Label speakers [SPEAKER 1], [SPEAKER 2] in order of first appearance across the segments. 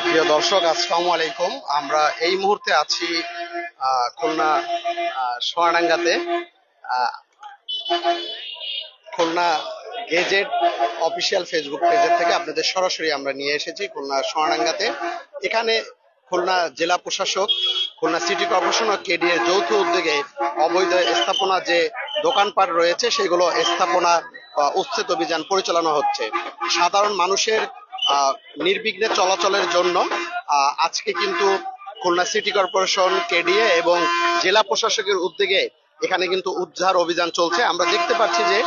[SPEAKER 1] প্রিয় দর্শক, আসসালামু আলাইকুম। আমরা এই মুহূর্তে আছি খুলনা সোয়াডাঙ্গাতে। আহ, খুলনা গেজেট অফিসিয়াল ফেসবুক পেজের থেকে আপনাদের সরাসরি আমরা নিয়ে এসেছি খুলনা সোয়াডাঙ্গাতে। এখানে খুলনা জেলা প্রশাসক, খুলনা সিটি কর্পোরেশন ও কেডিএর যৌথ উদ্যোগে অবৈধ স্থাপনা যে দোকানপাট রয়েছে সেগুলো স্থাপনা উচ্ছেদ অভিযান পরিচালনা হচ্ছে। সাধারণ মানুষের নির্বিঘ্নে চলাচলের জন্য আজকে কিন্তু খুলনা সিটি কর্পোরেশন, কেডিএ এবং জেলা প্রশাসকের উদ্যোগে এখানে কিন্তু উদ্ধার অভিযান চলছে। আমরা দেখতে পাচ্ছি যে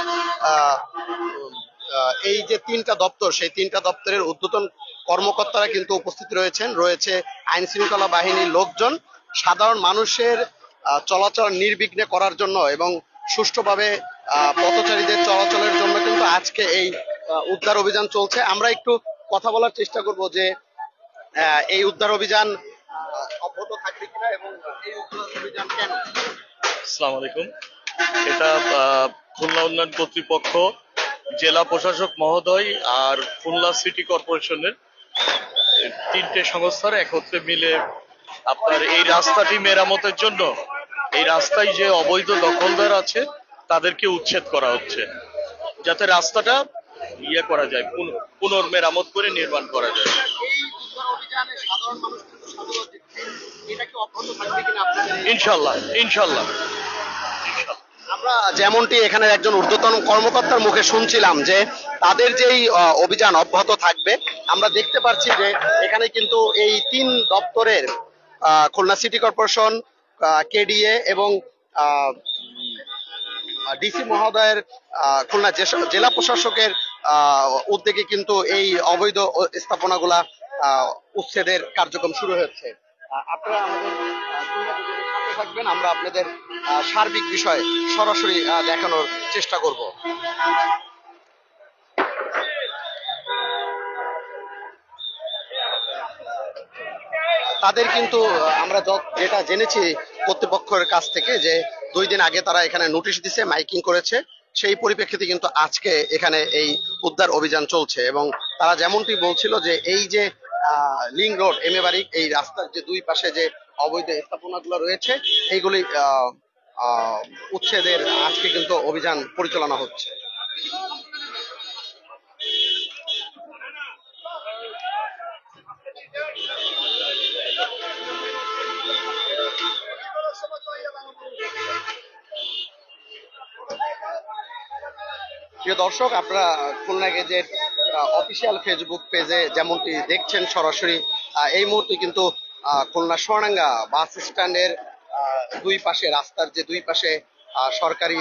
[SPEAKER 1] এই যে তিনটা দপ্তর, সেই তিনটা দপ্তরের ঊর্ধ্বতন কর্মকর্তারা কিন্তু উপস্থিত রয়েছে আইন শৃঙ্খলা বাহিনীর লোকজন। সাধারণ মানুষের চলাচল নির্বিঘ্নে করার জন্য এবং সুষ্ঠুভাবে পথচারীদের চলাচলের জন্য কিন্তু আজকে এই উদ্ধার অভিযান চলছে। আমরা একটু কথা বলার চেষ্টা করব যে এই উদ্ধার অভিযান অব্যাহত থাকবে কিনা এবং এই উদ্ধার অভিযান কেন।
[SPEAKER 2] আসসালামু আলাইকুম। এটা খুলনা উন্নয়ন কর্তৃপক্ষ, জেলা প্রশাসক মহোদয় আর খুলনা সিটি কর্পোরেশনের তিনটে সংস্থার একত্রে মিলে আপনার এই রাস্তাটি মেরামতের জন্য এই রাস্তায় যে অবৈধ দখলদার আছে তাদেরকে উচ্ছেদ করা হচ্ছে, যাতে রাস্তাটা করা যায়, পুনর্মেরামত করে নির্মাণ করা যায়। ইনশাল্লাহ ইনশাল্লাহ।
[SPEAKER 1] আমরা যেমনটি এখানে একজন ঊর্ধ্বতন কর্মকর্তার মুখে শুনছিলাম যে তাদের যেই অভিযান অব্যাহত থাকবে। আমরা দেখতে পাচ্ছি যে এখানে কিন্তু এই তিন দপ্তরের খুলনা সিটি কর্পোরেশন, কেডিএ এবং ডিসি মহোদয়ের খুলনা জেলা প্রশাসকের উদ্যোগে কিন্তু এই অবৈধ স্থাপনাগুলা উচ্ছেদের কার্যক্রম শুরু হয়েছে। আপনারা আমাদের সাথে থাকবেন, আমরা আপনাদের সার্বিক বিষয় সরাসরি দেখানোর চেষ্টা করব। তাদের কিন্তু আমরা যেটা জেনেছি কর্তৃপক্ষের কাছ থেকে যে 2 দিন আগে তারা এখানে নোটিশ দিছে, মাইকিং করেছে। সেই পরিপ্রেক্ষিতে কিন্তু আজকে এখানে এই উদ্ধার অভিযান চলছে এবং তারা যেমনটি বলছিল যে এই যে লিং রোড, এম এ বাড়ি, এই রাস্তার যে দুই পাশে যে অবৈধ স্থাপনাগুলো রয়েছে এইগুলি উচ্ছেদের আজকে কিন্তু অভিযান পরিচালনা হচ্ছে। প্রিয় দর্শক, আপনারা খুলনা গেজেট অফিসিয়াল ফেসবুক পেজে যেমনটি দেখছেন সরাসরি, এই মুহূর্তে কিন্তু খুলনা সোয়াডাঙ্গা বাস স্ট্যান্ডের দুই পাশে, রাস্তার যে দুই পাশে সরকারি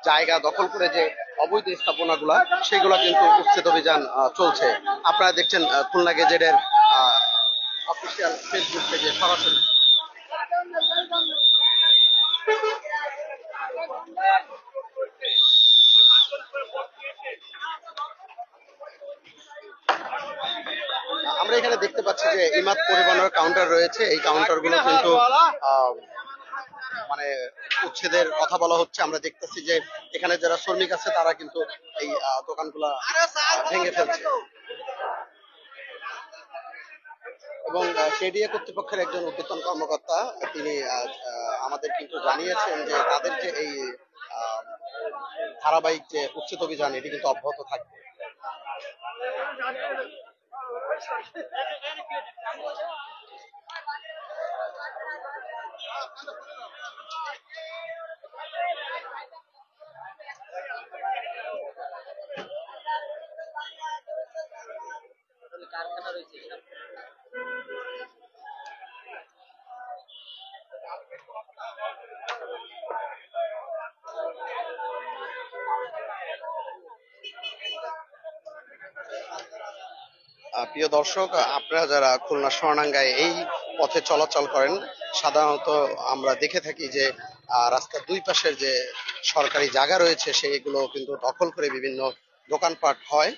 [SPEAKER 1] জায়গা দখল করে যে অবৈধ স্থাপনাগুলা সেগুলো কিন্তু উচ্ছেদ অভিযান চলছে। আপনারা দেখছেন খুলনা গেজেটের অফিসিয়াল ফেসবুক পেজে সরাসরি। আমরা এখানে দেখতে পাচ্ছি যে ইমাদ পরিবহনের কাউন্টার রয়েছে। এই কাউন্টারগুলো কিন্তু মানে উচ্ছেদের কথা বলা হচ্ছে। আমরা দেখতেছি যে এখানে যারা শ্রমিক আছে তারা কিন্তু এই দোকানগুলা ভেঙে ফেলছে এবং কেডিএ কর্তৃপক্ষের একজন ঊর্ধ্বতন কর্মকর্তা তিনি আমাদের কিন্তু জানিয়েছেন যে তাদের যে এই ধারাবাহিক যে উচ্ছেদ অভিযান এটি কিন্তু অব্যাহত থাকবে। কারখানা রয়েছে প্রিয় দর্শক, আপনারা যারা খুলনা সোয়াডাঙ্গায় এই পথে চলাচল করেন, সাধারণত আমরা দেখে থাকি যে রাস্তার দুই পাশের যে সরকারি জায়গা রয়েছে সেগুলো কিন্তু দখল করে বিভিন্ন দোকানপাট হয়।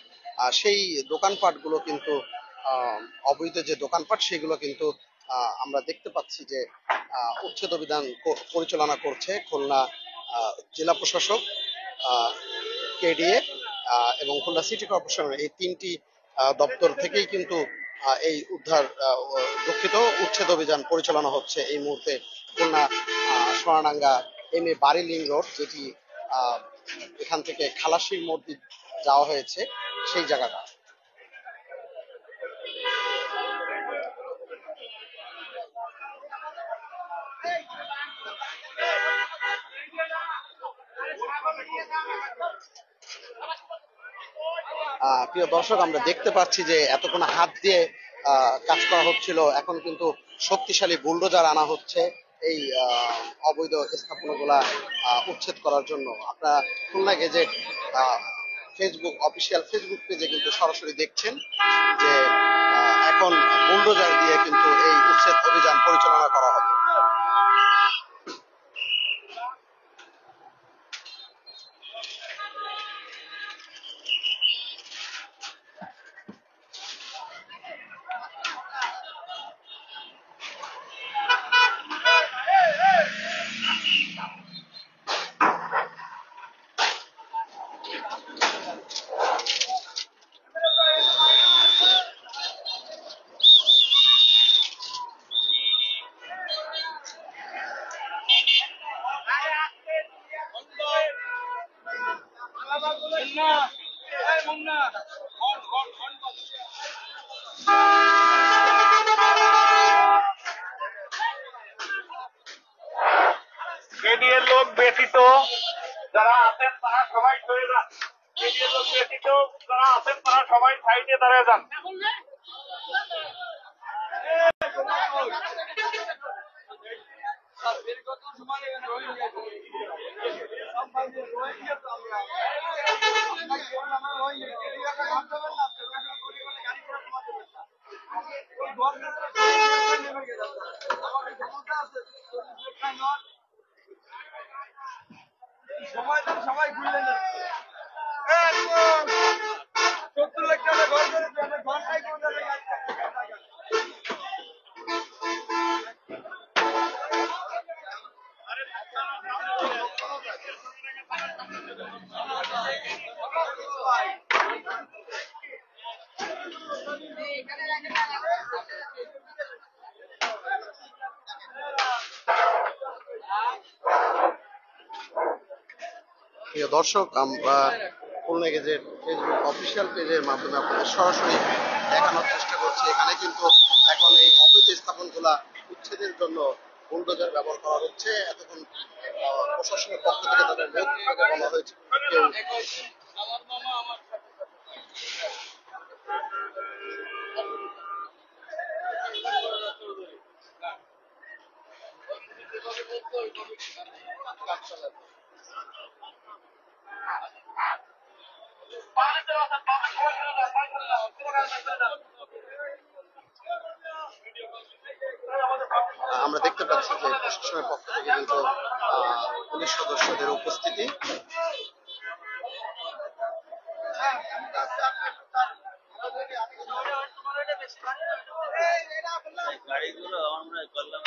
[SPEAKER 1] আর সেই দোকানপাটগুলো কিন্তু অবৈধ যে দোকানপাট সেগুলো কিন্তু আমরা দেখতে পাচ্ছি যে উচ্ছেদ অভিযান পরিচালনা করছে খুলনা জেলা প্রশাসক, কেডিএ এবং খুলনা সিটি কর্পোরেশনের এই তিনটি দপ্তর থেকেই কিন্তু এই উদ্ধার দুঃখিত উচ্ছেদ অভিযান পরিচালনা হচ্ছে এই মুহূর্তে খুলনা সোনাডাঙ্গা এম এ বাড়ি লিং রোড, যেটি এখান থেকে খালাসির মোড় যাওয়া হয়েছে সেই জায়গাটা। প্রিয় দর্শক, আমরা দেখতে পাচ্ছি যে এতক্ষণ হাত দিয়ে কাজ করা হচ্ছিল, এখন কিন্তু শক্তিশালী বুলডোজার আনা হচ্ছে এই অবৈধ স্থাপনাগুলা উচ্ছেদ করার জন্য। আপনারা Khulna gazette Facebook official Facebook পেজে কিন্তু সরাসরি দেখছেন যে এখন বুলডোজার দিয়ে কিন্তু এই উচ্ছেদ অভিযান পরিচালনা করা হবে।
[SPEAKER 3] কেডিএর লোক ব্যতীত যারা আছেন তারা সবাই সরে যান। কেডিএর লোক ব্যতীত যারা আছেন তারা সবাই সাইডে দাঁড়িয়ে যান। সবাই ঘুরে নেন। 70 লাখ টাকা ঘর করে ঘর নাই কোনো
[SPEAKER 1] প্রিয় দর্শক, আমরা খুলনা গেজেট ফেসবুক অফিসিয়াল পেজের মাধ্যমে আপনাদের সরাসরি দেখানোর চেষ্টা করছি। এখানে কিন্তু এখন এই অবৈধ স্থাপনগুলা উচ্ছেদের জন্য বুলডোজার ব্যবহার করা হচ্ছে। এতক্ষণ প্রশাসনের পক্ষ থেকে তাদের মৌখিকভাবে বলা হয়েছে কেউ আমরা দেখতে পাচ্ছি যে প্রশাসনের পক্ষ থেকে কিন্তু পুলিশ সদস্যদের উপস্থিতি।
[SPEAKER 3] গাড়িগুলো আমরা করলাম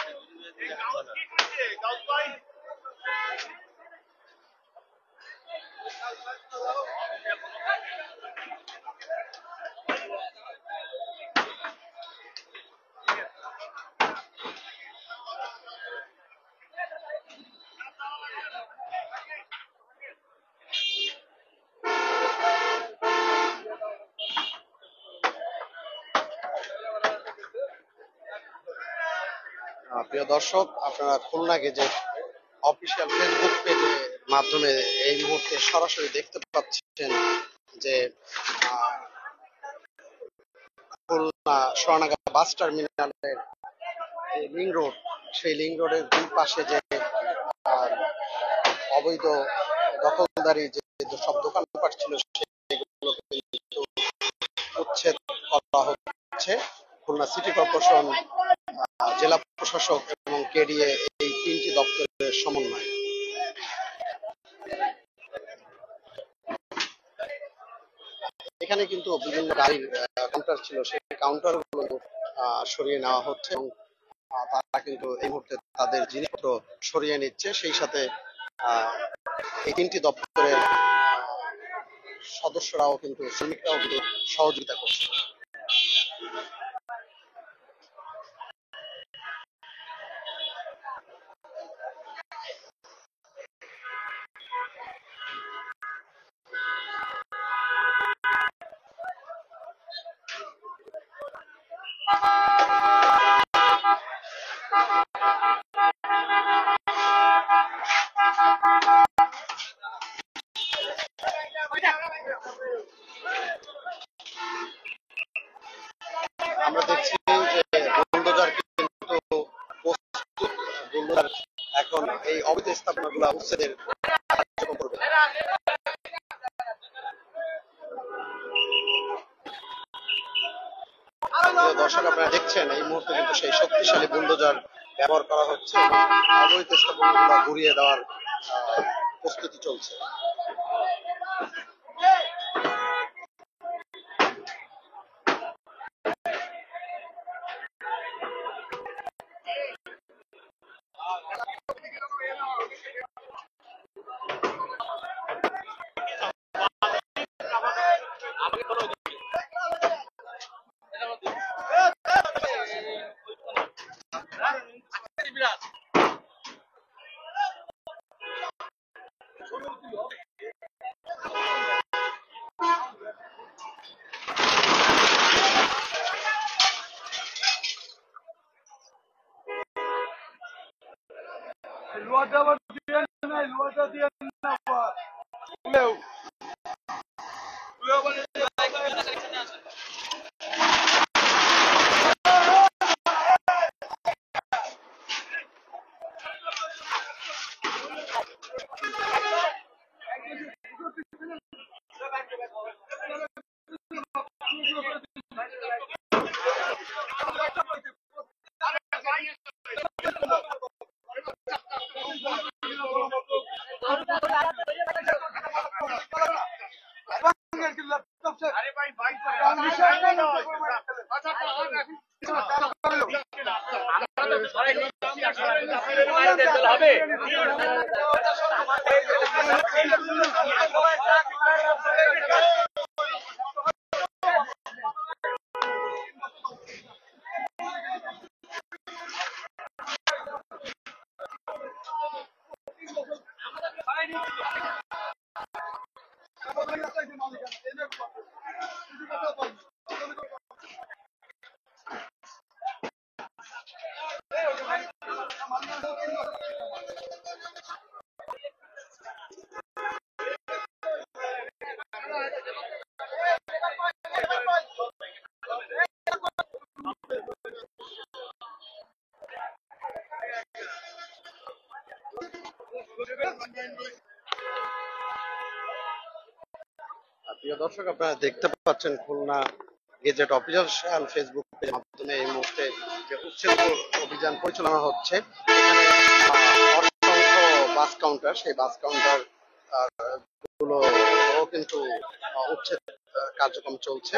[SPEAKER 1] প্রিয় দর্শক, আপনারা খুলনা গেজেট অফিসিয়াল ফেসবুক পেজের মাধ্যমে এই মুহূর্তে সরাসরি দেখতে পাচ্ছেন যে খুলনা সোনাডাঙ্গা বাস টার্মিনালের যে লিং রোড, সেই লিং রোডের দুই পাশে যে অবৈধ দখলদারি যে সব দোকানপাট ছিল সেগুলোকে কিন্তু উচ্ছেদ করা হচ্ছে। খুলনা সিটি কর্পোরেশন, জেলা প্রশাসক এবং কেডিএ এই তিনটি দপ্তরের সমন্বয়। এখানে কিন্তু বিভিন্ন গাড়ির কাউন্টার ছিল, সেই কাউন্টার গুলো সরিয়ে নেওয়া হচ্ছে এবং তারা কিন্তু এই মুহূর্তে তাদের জিনিসপত্র সরিয়ে নিচ্ছে। সেই সাথে এই তিনটি দপ্তরের সদস্যরাও কিন্তু শ্রমিকরাও কিন্তু সহযোগিতা করছে। আমরা দেখছি যে বুলডোজার কিন্তু প্রস্তুত, বুলডোজার এখন এই অবৈধ স্থাপনাগুলো উচ্ছেদের কার্যক্রম করবে। দর্শক আপনারা দেখছেন এই মুহূর্তে কিন্তু সেই শক্তিশালী বুলডোজার ব্যবহার করা হচ্ছে এবং অবৈধ স্থাপনাগুলো ঘুরিয়ে দেওয়ার প্রস্তুতি চলছে। প্রিয় দর্শক আপনারা দেখতে পাচ্ছেন খুলনা গেজেট অফিসিয়াল ফেসবুক পেজের মাধ্যমে এই মুহূর্তে যে উচ্ছেদ অভিযান পরিচালনা হচ্ছে। এখানে অসংখ্য বাস কাউন্টার, সেই বাস কাউন্টার গুলো কিন্তু উচ্ছেদ কার্যক্রম চলছে।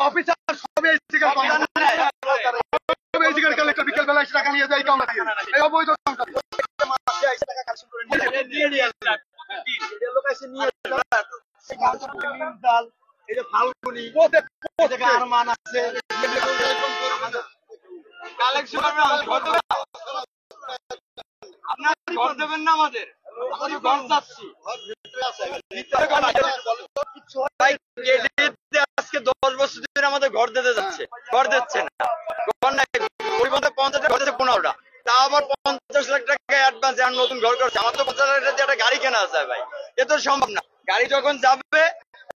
[SPEAKER 4] অফিসার সবাই কালেক্টর বিকেল বেলা এসে টাকা নিয়ে যায় কাউন্টার দিয়ে এই অবৈধ কাউন্টার আপনার ঘর দেবেন না আমাদের ঘর চাচ্ছি আজকে 10 বছর ধরে আমাদের ঘর দিতে যাচ্ছে ঘর দিচ্ছে না ঘর নাই পরিবহন 50 ঘর দিচ্ছে 15টা তা আবার 50 লাখ টাকা অ্যাডভান্স আর নতুন ঘর করছে আমার তো 50 লাখ টাকা দিয়ে একটা গাড়ি কেনা আছে ভাই এ তো সম্ভব না গাড়ি যখন যাবে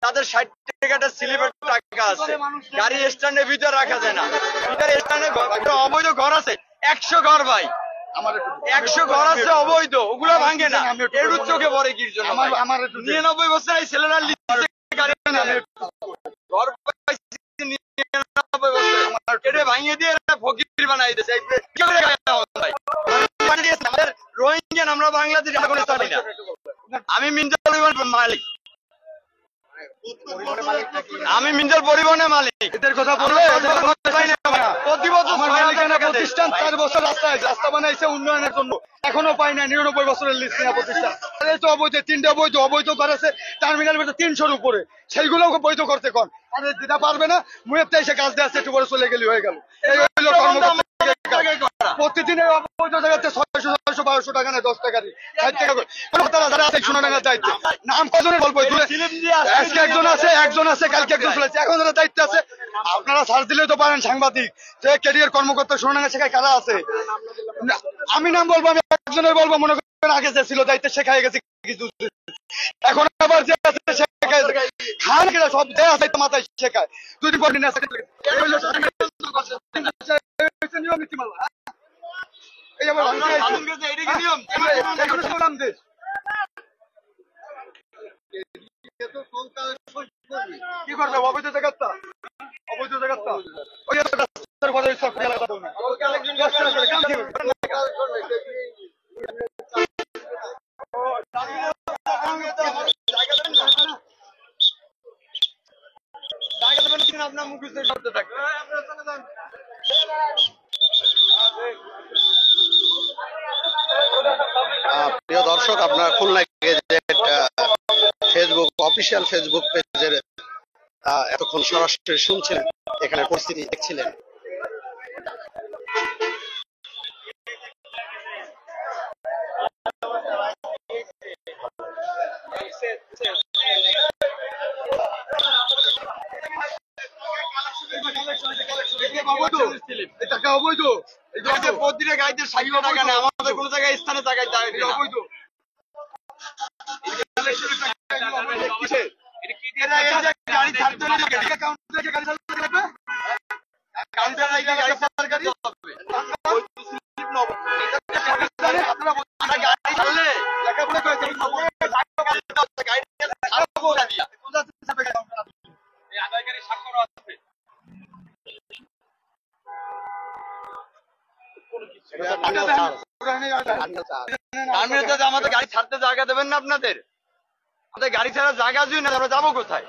[SPEAKER 4] তাদের 60 টাকার স্লিপের টাকা আছে গাড়ি স্ট্যান্ডের ভিতরে রাখা যায় না ভিতরে স্ট্যান্ডে একটা অবৈধ ঘর আছে 100 ঘর ভাই 100 ঘর আছে অবৈধ ওগুলো ভাঙে না এর চোখে পড়ে কি জন্য 99 বছর এই ছেলেরা গাড়ি ঘর ভাঙিয়ে দিয়ে ফকির বানাই দিয়েছে রোহিঙ্গা আমরা বাংলাদেশ আমি মিন্টাল মালিক আমি মিন্টাল পরিবহনের মালিক এদের কথা বললে প্রতি বছর প্রতিষ্ঠান 4 বছর রাস্তা বানাইছে উন্নয়নের জন্য এখনো পাই না 99 বছরের লিস্ট নেওয়া প্রতিষ্ঠান তো অবৈধ 3টা অবৈধ করেছে টার্মিনাল 300-র উপরে সেইগুলো বৈধ করতে কোন আরে যেটা পারবে না মুয়েতে এসে কাজ দিয়ে আসছে একটু বড় চলে গেলি হয়ে গেল এই হলো প্রতিদিন অবৈধ জায়গাতে 600-1200 টাকা নেয় 10 টাকা দিয়ে 60 টাকা করে যারা আছে সোনাডাঙ্গা দায়িত্ব নাম কজনের বলবো আজকে একজন আছে কালকে একজন চলেছে এখন যারা দায়িত্ব আছে আপনারা সার্চ দিলেও তো পারেন সাংবাদিক যে ক্যারিয়ার কর্মকর্তা সোনাডাঙ্গা শেখায় কারা আছে আমি নাম বলবো আমি একজনের বলবো মনে করেন আগে যে ছিল দায়িত্ব শেখায় গেছে কিছু এখন আবার যে আছে শেখায় খান কেন সব যে আছে মাথায় শেখায় 2 দিন পর দিন আছে নিয়ম নীতিমালা এই আমার নিয়ম দেশ কি করবে অবৈধ জায়গাটা ওই রাস্তার কথা সব খেলা কথা না আপনার মুখস্থ শব্দ থাকে
[SPEAKER 1] প্রিয় দর্শক আপনারা খুলনা ফেসবুক অফিসিয়াল ফেসবুক পেজের এতক্ষণ সরাসরি শুনছিলেন এখানে পরিস্থিতি দেখছিলেন
[SPEAKER 4] টাকা অবৈধ প্রতিটা গাড়িতে 60 টাকা নেয় আমাদের কোনো জায়গায় স্থানে জায়গায় অবৈধ গাড়ি ছাড়তে আমাদের গাড়ি ছাড়তে জায়গা দেবেন না আপনাদের আমাদের গাড়ি ছাড়া জায়গা যদি না আমরা যাবো কোথায়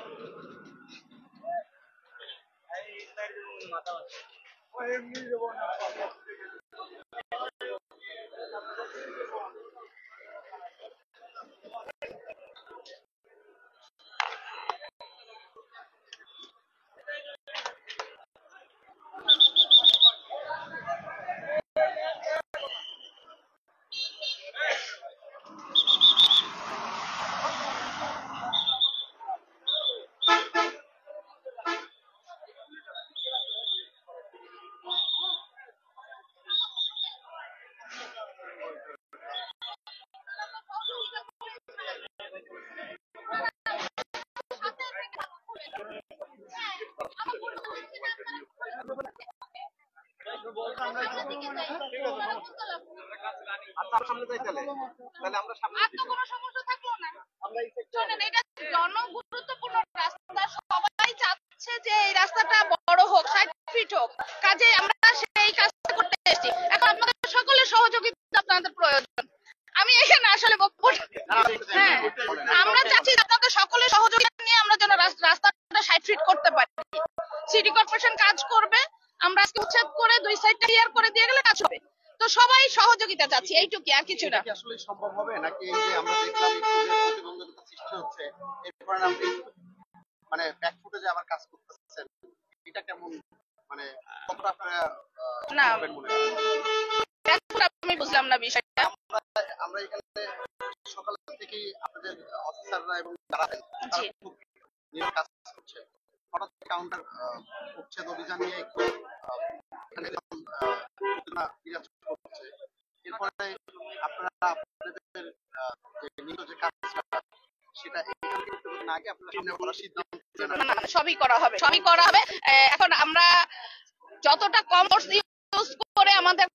[SPEAKER 5] জনগুরুত্বপূর্ণ রাস্তা সবাই চাচ্ছে যে এই রাস্তাটা বড় হোক 60 ফিট হোক কাজে আমরা সেই কাজটা করতে এসেছি এখন আপনাদের সকলের সহযোগিতা আপনাদের প্রয়োজন আমি এখানে আসলে হ্যাঁ আমরা চাচ্ছি আপনাদের সকলের সহযোগিতা নিয়ে আমরা যেন রাস্তাটা 60 ফিট করতে পারি সিটি কর্পোরেশন কাজ করবে আমরা আজকে উচ্ছেদ করে দুই সাইডটা ক্লিয়ার করে দিয়ে গেলে কাজ হবে। তো সবাই সহযোগিতা চাচ্ছি, এইটুকু, আর কিছু না।
[SPEAKER 1] এটা কি আসলে সম্ভব হবে নাকি এই যে আমরা দেখলাম একটু যে প্রতিবন্ধকতা সৃষ্টি হচ্ছে এরপরে আপনি মানে ব্যাক ফুটেজে আবার কাজ করতেছেন, এটা কেমন মানে কতটা আপনারা
[SPEAKER 5] না,
[SPEAKER 1] করবেন মনে হয়?
[SPEAKER 5] এখন আমি বুঝলাম না বিষয়টা।
[SPEAKER 1] আমরা এখানে সকাল থেকেই আপনাদের অফিসাররা এবং যারা আছেন তারা
[SPEAKER 5] জি।
[SPEAKER 1] খুব নিয়ম কাজ করছে। হঠাৎ কাউন্টার উচ্ছেদ অভিযান নিয়ে একটু এখানে যখন উত্তেজনা বিরাজ করছে, এরপরে আপনারা আপনাদের যে নিয়মিত যে কাজটা সেটা এখান থেকে করতে না আগে আপনারা সামনে করার সিদ্ধান্ত নেন।
[SPEAKER 5] না, না, সবই করা হবে, সবই করা হবে। এখন আমরা যতটা কম ফোর্স ইউজ করে আমাদের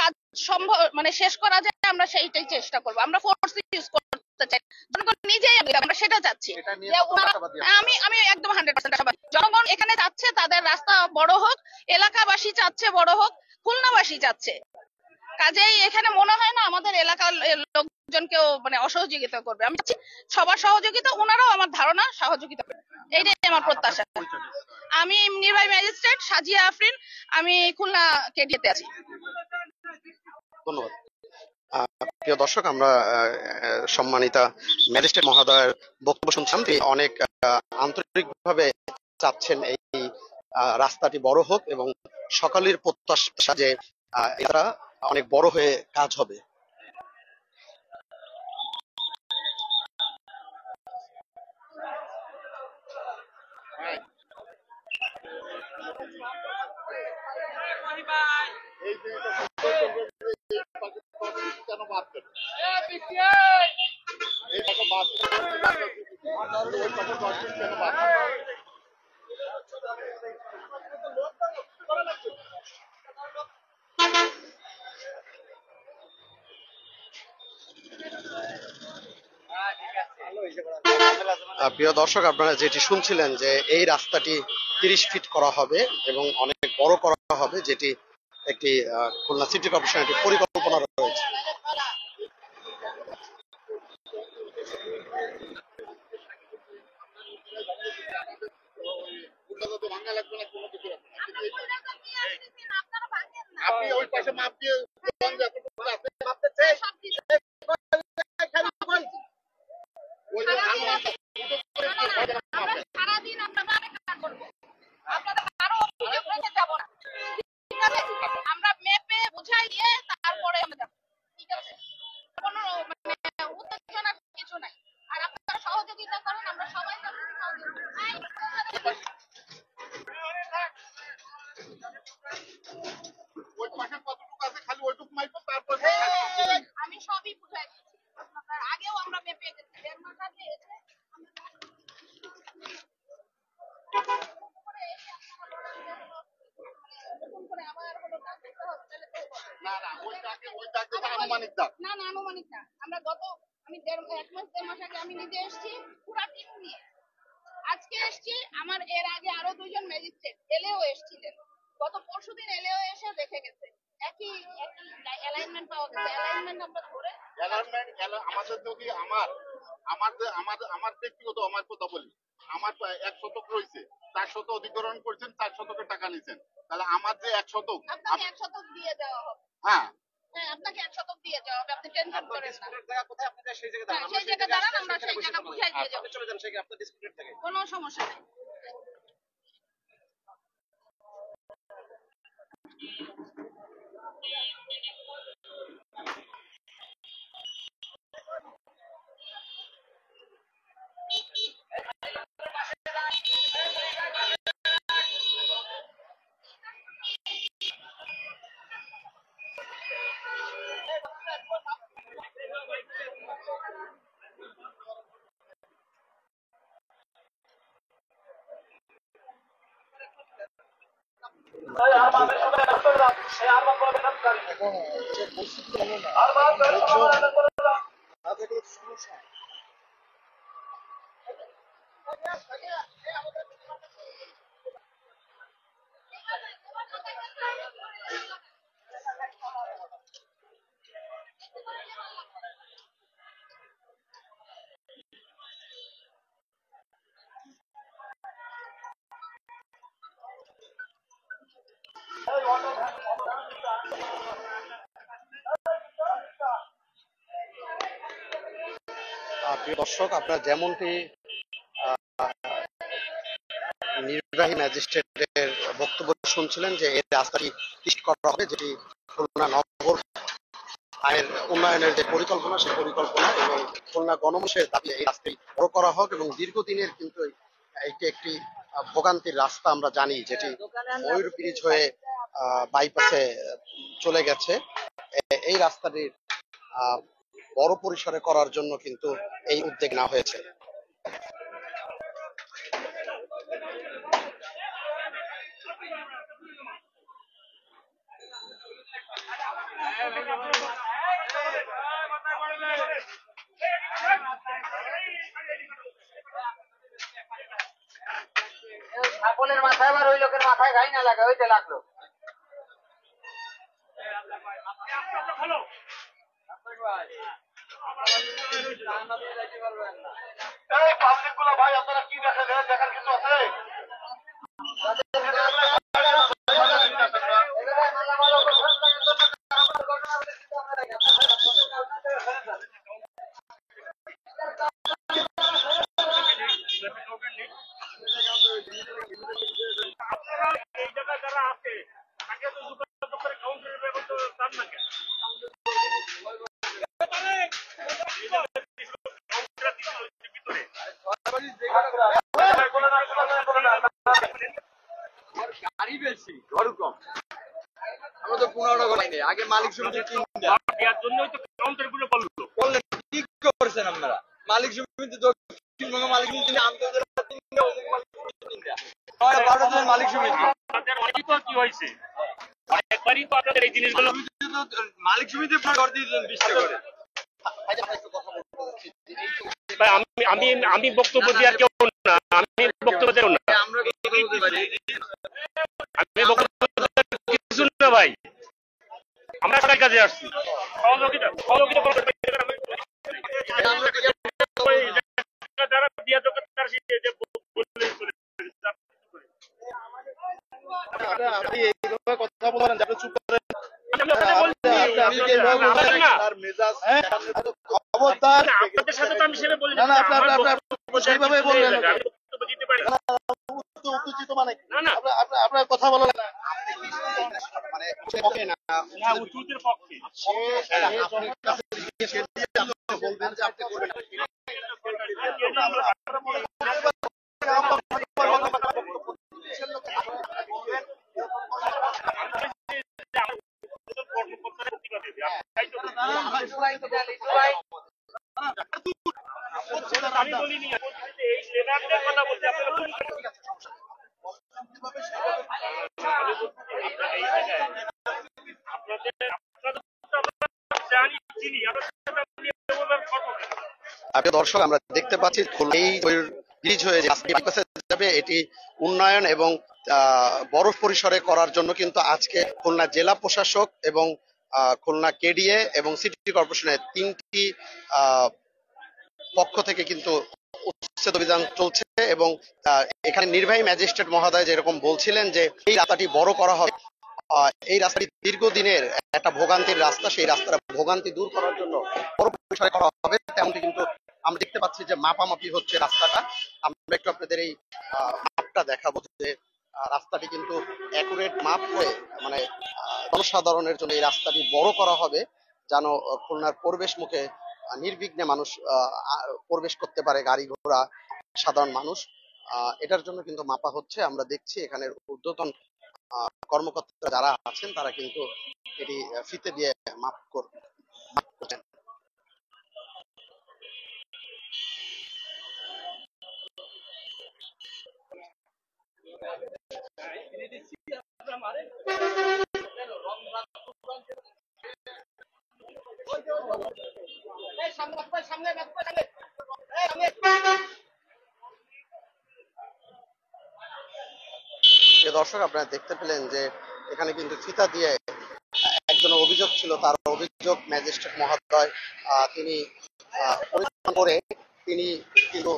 [SPEAKER 5] কাজ সম্ভব মানে শেষ করা যায় আমরা সেইটাই চেষ্টা করব। আমরা ফোর্স ইউজ করতে চাই, জনগণ নিজেই আমরা সেটা চাচ্ছি।
[SPEAKER 1] এটা নিয়ে
[SPEAKER 5] যে
[SPEAKER 1] কত
[SPEAKER 5] ওনারা
[SPEAKER 1] আশাবাদী
[SPEAKER 5] আমি একদম 100% আশাবাদী। জনগণ এখানে চাচ্ছে তাদের রাস্তা বড় হোক, এলাকাবাসী চাচ্ছে বড় হোক, খুলনাবাসী চাচ্ছে। কাজেই এখানে মনে হয় না আমাদের এলাকার লোকজনকেও মানে অসহযোগিতা করবে। আমি চাচ্ছি সবার সহযোগিতা, ওনারাও আমার ধারণা সহযোগিতা করবে, এইটাই আমার প্রত্যাশা। আমি নির্বাহী ম্যাজিস্ট্রেট সাজিয়া আফরিন, আমি খুলনা কেডিএতে আছি।
[SPEAKER 1] ধন্যবাদ। প্রিয় দর্শক, আমরা সম্মানিতা ম্যাজিস্ট্রেট মহোদয়ের বক্তব্য শুনছিলাম। তিনি অনেক আন্তরিকভাবে চাচ্ছেন এই রাস্তাটি বড় হোক এবং সকালের প্রত্যাশা যে এটা অনেক বড় হয়ে কাজ হবে। প্রিয় দর্শক, আপনারা যেটি শুনছিলেন যে এই রাস্তাটি 30 ফিট করা হবে এবং অনেক বড় করা হবে, যেটি একটি খুলনা সিটি কর্পোরেশনের একটি পরিকল্পনা রয়েছে।
[SPEAKER 3] আপনি ওই পাশে মাপ দিয়ে
[SPEAKER 5] সারাদিন আমরা কাজ করবো, আপনাদের কারো অভিযোগ রেখে যাবো না, ঠিক আছে? আমরা মেপে বুঝাই দিয়ে তারপরে আমরা যাবো, ঠিক আছে? কোনো মানে উত্তেজনার কিছু নাই। আর আপনারা সহযোগিতা করেন, আমরা সবাই
[SPEAKER 3] ওই পাশে কতটুকু আছে খালি ওইটুকু মাইপো, তারপর
[SPEAKER 5] আমি সবই বুঝাই দিচ্ছি। আপনার আগেও আমরা মেপে গেছি, 1.5 মাস আগে এসে
[SPEAKER 3] আনুমানিক দাম
[SPEAKER 5] না, আনুমানিক না। আমরা আমি 1 মাস আগে আমি নিজে এসেছি পুরা টিম নিয়ে। আজকে এসেছি, আমার এর আগে আরো 2 জন ম্যাজিস্ট্রেট এলেও এসেছিলেন। গত পরশুদিন এলেও এসে দেখে গেছে। একই অ্যালাইনমেন্ট পাওয়া গেছে। অ্যালাইনমেন্ট আমরা ধরে
[SPEAKER 3] আমাদের যদি আমার ব্যক্তিগত আমার কথা বলি, আমার 1 শতক রয়েছে, 4 শতক অধিগ্রহণ করছেন, 4 শতকের টাকা নিছেন, তাহলে আমার যে 1 শতক
[SPEAKER 5] আপনাকে 1 শতক দিয়ে দেওয়া হবে।
[SPEAKER 3] হ্যাঁ
[SPEAKER 5] আপনাকে 1 শতক দিয়ে দেওয়া হবে, আপনি টেনশন করেন না।
[SPEAKER 1] কোথায় আপনি সেই জায়গায় দাঁড়ান,
[SPEAKER 5] সেই জায়গায় দাঁড়ান, আমরা সেই জায়গা বুঝাই দিয়ে যাবো,
[SPEAKER 1] চলে যান সেই আপনার ডিসপ্লে থেকে।
[SPEAKER 5] কোনো সমস্যা নেই।
[SPEAKER 1] প্রিয় দর্শক, আপনারা যেমনটি নির্বাহী ম্যাজিস্ট্রেটের বক্তব্য শুনছিলেন যে এই রাস্তাটি টেস্ট করা হবে, যেটি খুলনা নগর আইনের উন্নয়নের যে পরিকল্পনা সেই পরিকল্পনা এবং খুলনা গণমানুষের দাবি এই রাস্তাটি বড় করা হোক এবং দীর্ঘদিনের কিন্তু এইটি একটি ভোগান্তির রাস্তা আমরা জানি, যেটি ময়ূর ব্রিজ হয়ে বাইপাসে চলে গেছে। এই রাস্তাটির বড় পরিসরে করার জন্য কিন্তু এই উদ্যোগ নেওয়া হয়েছে।
[SPEAKER 6] ছাগলের মাথায় আবার ওই লোকের মাথায় ঘাই না লাগে, ওইটা লাগলো।
[SPEAKER 3] পাবলিক গুলো ভাই, আপনারা কি দেখেন? দেখার কিছু আছে?
[SPEAKER 4] গাড়ি বেশি, ঘর কম। আমরা তো 15টা ঘর নেই, আগে মালিক সমিতি 3টা।
[SPEAKER 2] এর জন্যই তো কাউন্টার গুলো বললো।
[SPEAKER 4] বললেন কি করছেন আপনারা? মালিক সমিতি দক্ষিণবঙ্গ মালিক সমিতি, আন্তর্জাতিক 3টা, অমুক মালিক সমিতি 3টা। 12 জনের মালিক সমিতি।
[SPEAKER 2] আপনাদের অনেকই তো কি হয়েছে? একবারই তো আপনাদের এই জিনিসগুলো
[SPEAKER 4] মালিক সমিতি ঘর দিয়ে দিলেন 20টা করে।
[SPEAKER 2] ভাই, আমি বক্তব্য দেওয়ার কেউ না, আমি বক্তব্য দেব না,
[SPEAKER 4] আমরা কথা বলতে পারি।
[SPEAKER 2] আমি বক্তব্য দেওয়ার কিছু না ভাই, আমরা সবাই কাজে আসছি। সহযোগিতা যারা দিয়া দোকান তার যে বললে চলে
[SPEAKER 3] আপনি এইভাবে কথা বলেন, আপনি চুপ করেন।
[SPEAKER 2] আপনাদের সাথে তো আমি সেভাবে বলি না,
[SPEAKER 3] সেইভাবে বললেন
[SPEAKER 2] দিতে পারি না।
[SPEAKER 3] উত্তেজিত মানে
[SPEAKER 2] না না
[SPEAKER 3] আপনার কথা বলেন
[SPEAKER 1] মানে পক্ষে না,
[SPEAKER 2] না, উঁচুদের পক্ষে
[SPEAKER 1] আপনার কাছে জিজ্ঞেস করলে আপনি বলবেন যে আপনি করবেন না।
[SPEAKER 2] আমি বলিনি, এই লেবারদের কথা বলছি। আপনারা
[SPEAKER 1] দর্শক, আমরা দেখতে পাচ্ছি এই ব্রিজ হয়ে বাইপাসে যাবে, এটি উন্নয়ন এবং বড় পরিসরে করার জন্য কিন্তু আজকে খুলনা জেলা প্রশাসক এবং খুলনা কেডিএ এবং সিটি কর্পোরেশনের 3টি পক্ষ থেকে কিন্তু উচ্ছেদ অভিযান চলছে এবং এখানে নির্বাহী ম্যাজিস্ট্রেট মহোদয় যেরকম বলছিলেন যে এই রাস্তাটি বড় করা হবে, এই রাস্তাটি দীর্ঘদিনের একটা ভোগান্তির রাস্তা, সেই রাস্তার ভোগান্তি দূর করার জন্য বড় পরিসরে করা হবে। তেমনটি কিন্তু আমরা দেখতে পাচ্ছি যে মাপামাপি হচ্ছে রাস্তাটা। আমরা একটু আপনাদের এই মাপটা দেখাবো যে রাস্তাটি কিন্তু অ্যাকুরেট মাপ করে মানে জনসাধারণের জন্য এই রাস্তাটি বড় করা হবে, যেন খুলনার পরিবেশ মুখে নির্বিঘ্নে মানুষ প্রবেশ করতে পারে, গাড়ি ঘোড়া সাধারণ মানুষ। এটার জন্য কিন্তু মাপা হচ্ছে। আমরা দেখছি এখানের ঊর্ধ্বতন কর্মকর্তা যারা আছেন তারা কিন্তু এটি ফিতে দিয়ে মাপ করছেন। দর্শক, আপনারা দেখতে পেলেন যে এখানে কিন্তু ফিতা দিয়ে একজন অভিযোগ ছিল, তার অভিযোগ ম্যাজিস্ট্রেট মহোদয় তিনি পরীক্ষা করে তিনি কিন্তু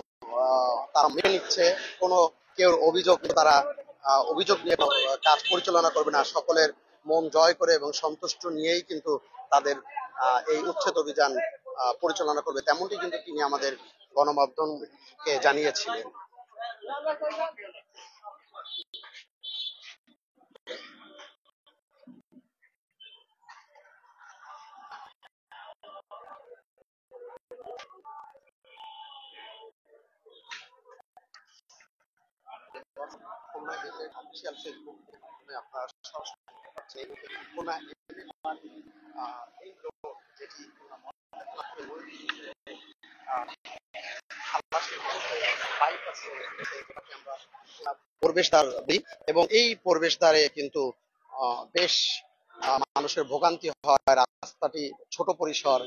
[SPEAKER 1] তারা মেনে নিচ্ছে। কোনো কেউ অভিযোগ তারা অভিযোগ নিয়ে কাজ পরিচালনা করবে না, সকলের মন জয় করে এবং সন্তুষ্ট নিয়েই কিন্তু তাদের এই উচ্ছেদ অভিযান পরিচালনা করবে, তেমনটি কিন্তু তিনি আমাদের গণমাধ্যমকে জানিয়েছিলেন। খুলনা গেজেট অফিসিয়াল ফেসবুক আপনারা সরাসরি দেখতে পাচ্ছেন। খুলনা এই লোগো যেটি খুলনা প্রবেশদ্বার দিই, এবং এই প্রবেশদ্বারে কিন্তু বেশ মানুষের ভোগান্তি হয়। রাস্তাটি ছোট পরিসর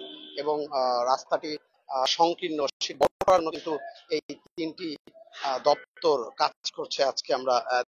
[SPEAKER 1] এবং রাস্তাটি সংকীর্ণ। সেই বড় করার কিন্তু এই তিনটি দপ্তর কাজ করছে। আজকে আমরা